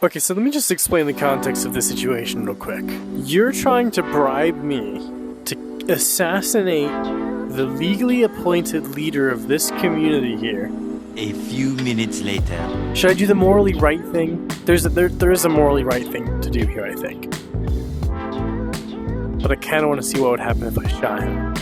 Okay, so let me just explain the context of this situation real quick. You're trying to bribe me to assassinate the legally appointed leader of this community here. A few minutes later. Should I do the morally right thing? There is a morally right thing to do here, I think. But I kind of want to see what would happen if I shot him.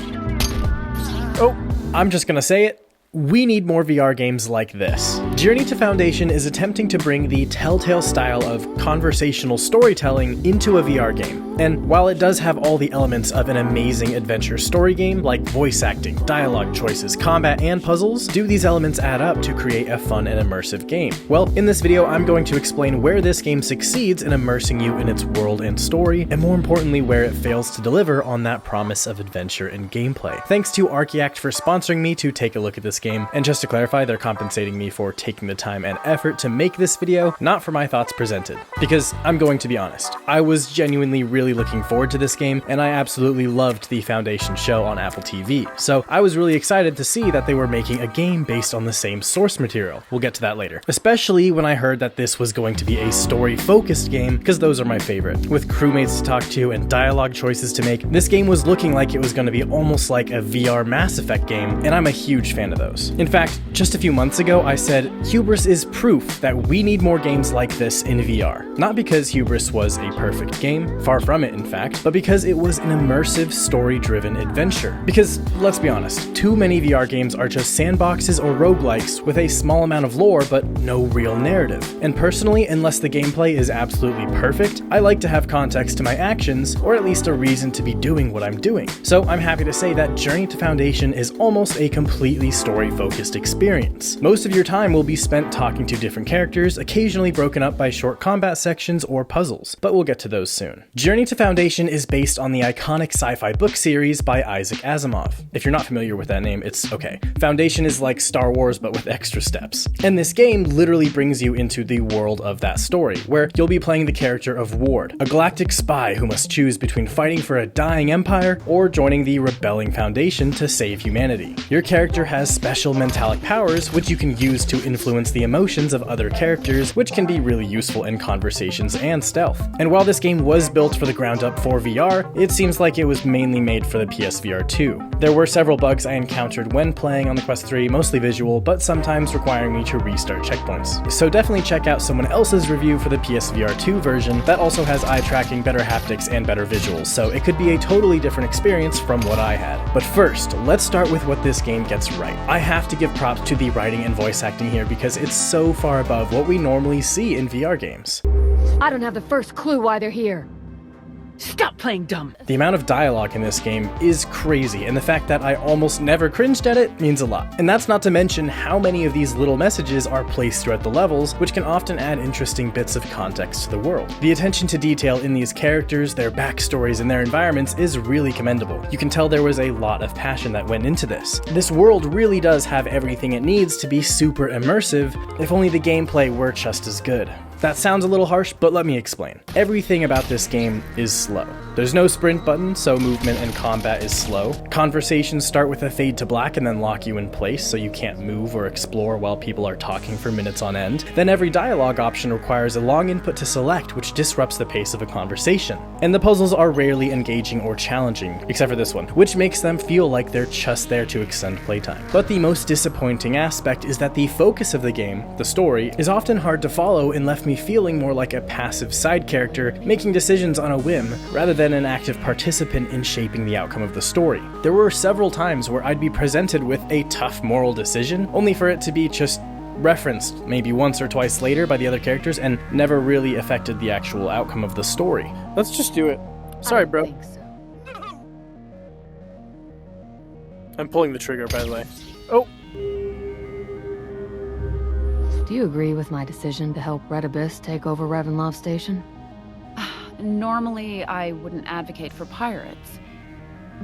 Oh, I'm just gonna say it. We need more VR games like this. Journey to Foundation is attempting to bring the Telltale style of conversational storytelling into a VR game. And while it does have all the elements of an amazing adventure story game, like voice acting, dialogue choices, combat, and puzzles, do these elements add up to create a fun and immersive game? Well, in this video, I'm going to explain where this game succeeds in immersing you in its world and story, and more importantly, where it fails to deliver on that promise of adventure and gameplay. Thanks to Archaeact for sponsoring me to take a look at this game, and just to clarify, they're compensating me for taking the time and effort to make this video, not for my thoughts presented. Because I'm going to be honest, I was genuinely really looking forward to this game, and I absolutely loved the Foundation show on Apple TV, so I was really excited to see that they were making a game based on the same source material. We'll get to that later. Especially when I heard that this was going to be a story-focused game, because those are my favorite. With crewmates to talk to and dialogue choices to make, this game was looking like it was going to be almost like a VR Mass Effect game, and I'm a huge fan of those. In fact, just a few months ago, I said, Hubris is proof that we need more games like this in VR. Not because Hubris was a perfect game, far from it in fact, but because it was an immersive, story-driven adventure. Because, let's be honest, too many VR games are just sandboxes or roguelikes with a small amount of lore but no real narrative. And personally, unless the gameplay is absolutely perfect, I like to have context to my actions, or at least a reason to be doing what I'm doing. So I'm happy to say that Journey to Foundation is almost a completely story-focused experience. Most of your time will be spent talking to different characters, occasionally broken up by short combat sections or puzzles, but we'll get to those soon. Journey to Foundation is based on the iconic sci-fi book series by Isaac Asimov. If you're not familiar with that name, it's okay. Foundation is like Star Wars but with extra steps. And this game literally brings you into the world of that story, where you'll be playing the character of Ward, a galactic spy who must choose between fighting for a dying empire or joining the rebelling Foundation to save humanity. Your character has special Mentalic powers which you can use to influence the emotions of other characters, which can be really useful in conversations and stealth. And while this game was built for the ground up for VR, it seems like it was mainly made for the PSVR 2. There were several bugs I encountered when playing on the Quest 3, mostly visual, but sometimes requiring me to restart checkpoints. So definitely check out someone else's review for the PSVR 2 version that also has eye tracking, better haptics, and better visuals, so it could be a totally different experience from what I had. But first, let's start with what this game gets right. I have to give props to the writing and voice acting here because it's so far above what we normally see in VR games. I don't have the first clue why they're here. Stop playing dumb. The amount of dialogue in this game is crazy, and the fact that I almost never cringed at it means a lot. And that's not to mention how many of these little messages are placed throughout the levels, which can often add interesting bits of context to the world. The attention to detail in these characters, their backstories, and their environments is really commendable. You can tell there was a lot of passion that went into this. This world really does have everything it needs to be super immersive, if only the gameplay were just as good. That sounds a little harsh, but let me explain. Everything about this game is slow. There's no sprint button, so movement and combat is slow. Conversations start with a fade to black and then lock you in place, so you can't move or explore while people are talking for minutes on end. Then every dialogue option requires a long input to select, which disrupts the pace of a conversation. And the puzzles are rarely engaging or challenging, except for this one, which makes them feel like they're just there to extend playtime. But the most disappointing aspect is that the focus of the game, the story, is often hard to follow and left me feeling more like a passive side character, making decisions on a whim, rather than an active participant in shaping the outcome of the story. There were several times where I'd be presented with a tough moral decision, only for it to be just referenced maybe once or twice later by the other characters and never really affected the actual outcome of the story. Let's just do it. Sorry, bro. I don't think so. I'm pulling the trigger, by the way. Oh! Do you agree with my decision to help Red Abyss take over Normally, I wouldn't advocate for pirates.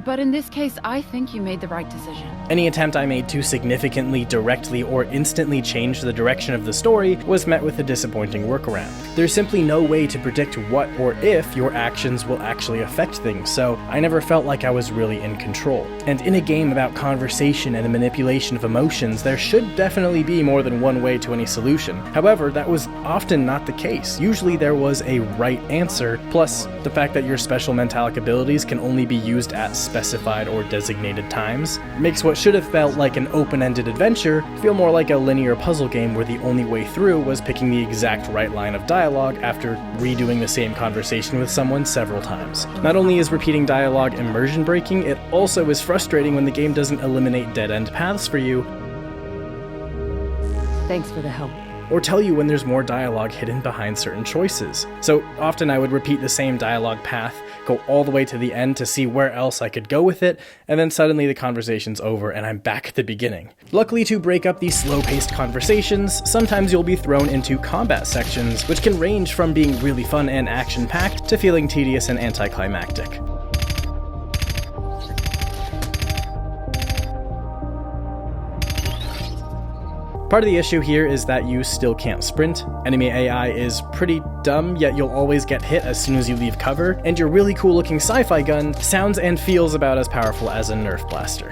But in this case, I think you made the right decision. Any attempt I made to significantly, directly, or instantly change the direction of the story was met with a disappointing workaround. There's simply no way to predict what or if your actions will actually affect things, so I never felt like I was really in control. And in a game about conversation and the manipulation of emotions, there should definitely be more than one way to any solution. However, that was often not the case. Usually there was a right answer, plus the fact that your special Mentalic abilities can only be used at specified or designated times makes what should have felt like an open-ended adventure feel more like a linear puzzle game where the only way through was picking the exact right line of dialogue after redoing the same conversation with someone several times. Not only is repeating dialogue immersion breaking, it also is frustrating when the game doesn't eliminate dead-end paths for you Thanks for the help. or tell you when there's more dialogue hidden behind certain choices. So often I would repeat the same dialogue path, go all the way to the end to see where else I could go with it, and then suddenly the conversation's over and I'm back at the beginning. Luckily, to break up these slow-paced conversations, sometimes you'll be thrown into combat sections, which can range from being really fun and action-packed to feeling tedious and anticlimactic. Part of the issue here is that you still can't sprint. Enemy AI is pretty dumb, yet you'll always get hit as soon as you leave cover, and your really cool looking sci-fi gun sounds and feels about as powerful as a Nerf blaster.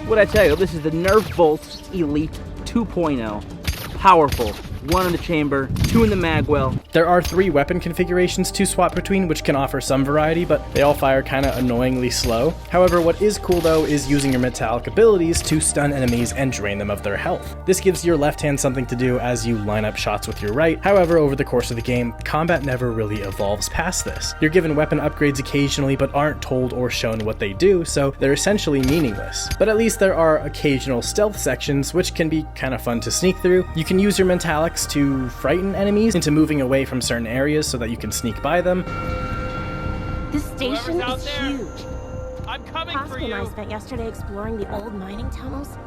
What'd I tell you? This is the Nerf Volt Elite 2.0. Powerful. 1 in the chamber, 2 in the magwell. There are 3 weapon configurations to swap between, which can offer some variety, but they all fire kinda annoyingly slow. However, what is cool though is using your Mentalic abilities to stun enemies and drain them of their health. This gives your left hand something to do as you line up shots with your right. However, over the course of the game, combat never really evolves past this. You're given weapon upgrades occasionally, but aren't told or shown what they do, so they're essentially meaningless. But at least there are occasional stealth sections, which can be kinda fun to sneak through. You can use your Mentalics to frighten enemies into moving away from certain areas so that you can sneak by them. This station out is there? huge. I'm coming for Pascal and I you. spent yesterday exploring the old mining tunnels.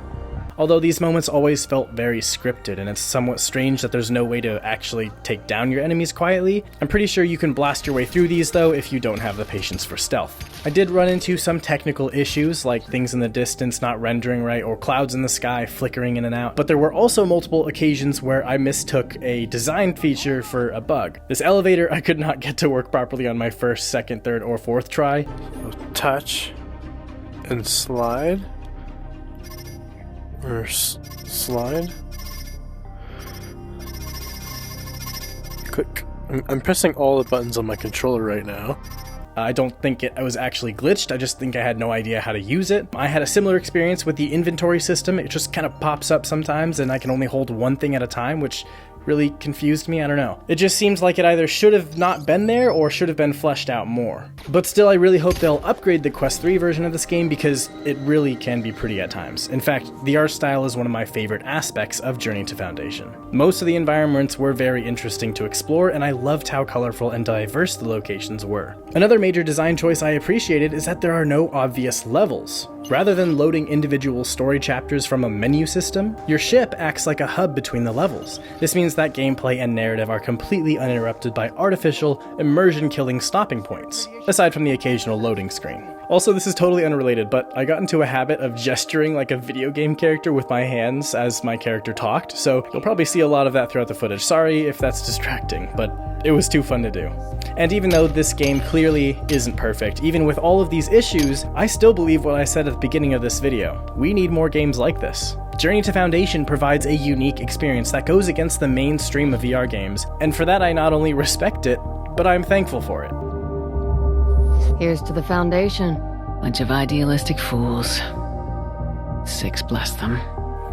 Although these moments always felt very scripted, and it's somewhat strange that there's no way to actually take down your enemies quietly. I'm pretty sure you can blast your way through these though if you don't have the patience for stealth. I did run into some technical issues, like things in the distance not rendering right or clouds in the sky flickering in and out, but there were also multiple occasions where I mistook a design feature for a bug. This elevator I could not get to work properly on my first, second, third, or fourth try. Touch and slide. Or slide. Click. I'm pressing all the buttons on my controller right now. I don't think it was actually glitched, I just think I had no idea how to use it. I had a similar experience with the inventory system. It just kind of pops up sometimes and I can only hold one thing at a time, which really confused me, I don't know. It just seems like it either should have not been there or should have been fleshed out more. But still, I really hope they'll upgrade the Quest 3 version of this game because it really can be pretty at times. In fact, the art style is one of my favorite aspects of Journey to Foundation. Most of the environments were very interesting to explore, and I loved how colorful and diverse the locations were. Another major design choice I appreciated is that there are no obvious levels. Rather than loading individual story chapters from a menu system, your ship acts like a hub between the levels. This means that gameplay and narrative are completely uninterrupted by artificial, immersion-killing stopping points, aside from the occasional loading screen. Also, this is totally unrelated, but I got into a habit of gesturing like a video game character with my hands as my character talked, so you'll probably see a lot of that throughout the footage. Sorry if that's distracting, but it was too fun to do. And even though this game clearly isn't perfect, even with all of these issues, I still believe what I said at the beginning of this video. We need more games like this. Journey to Foundation provides a unique experience that goes against the mainstream of VR games, and for that I not only respect it, but I'm thankful for it. Here's to the Foundation. Bunch of idealistic fools. 6 bless them.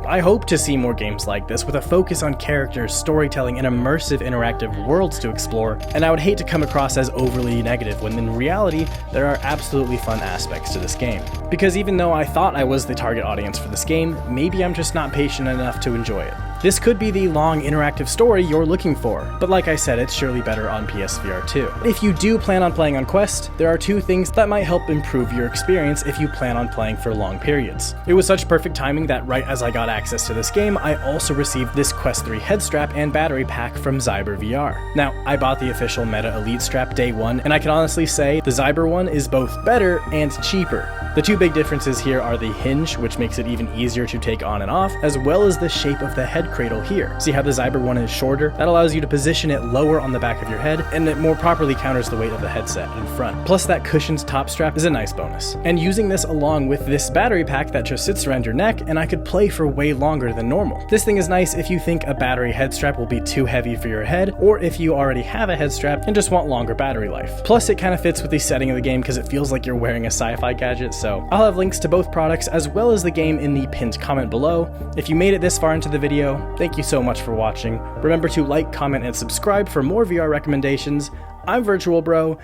I hope to see more games like this with a focus on characters, storytelling, and immersive interactive worlds to explore, and I would hate to come across as overly negative when in reality, there are absolutely fun aspects to this game. Because even though I thought I was the target audience for this game, maybe I'm just not patient enough to enjoy it. This could be the long interactive story you're looking for, but like I said, it's surely better on PSVR 2. If you do plan on playing on Quest, there are two things that might help improve your experience if you plan on playing for long periods. It was such perfect timing that right as I got access to this game, I also received this Quest 3 head strap and battery pack from Zyber VR. Now, I bought the official Meta Elite strap day one, and I can honestly say the Zyber one is both better and cheaper. The two big differences here are the hinge, which makes it even easier to take on and off, as well as the shape of the head cradle here. See how the Zyber one is shorter? That allows you to position it lower on the back of your head, and it more properly counters the weight of the headset in front. Plus that cushioned top strap is a nice bonus. And using this along with this battery pack that just sits around your neck, and I could play for way longer than normal. This thing is nice if you think a battery head strap will be too heavy for your head, or if you already have a head strap and just want longer battery life. Plus it kind of fits with the setting of the game because it feels like you're wearing a sci-fi gadget, so I'll have links to both products as well as the game in the pinned comment below. If you made it this far into the video, thank you so much for watching. Remember to like, comment, and subscribe for more VR recommendations. I'm Virtual Bro,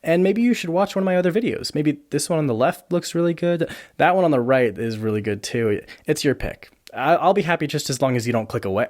and maybe you should watch one of my other videos. Maybe this one on the left looks really good. That one on the right is really good too. It's your pick. I'll be happy just as long as you don't click away.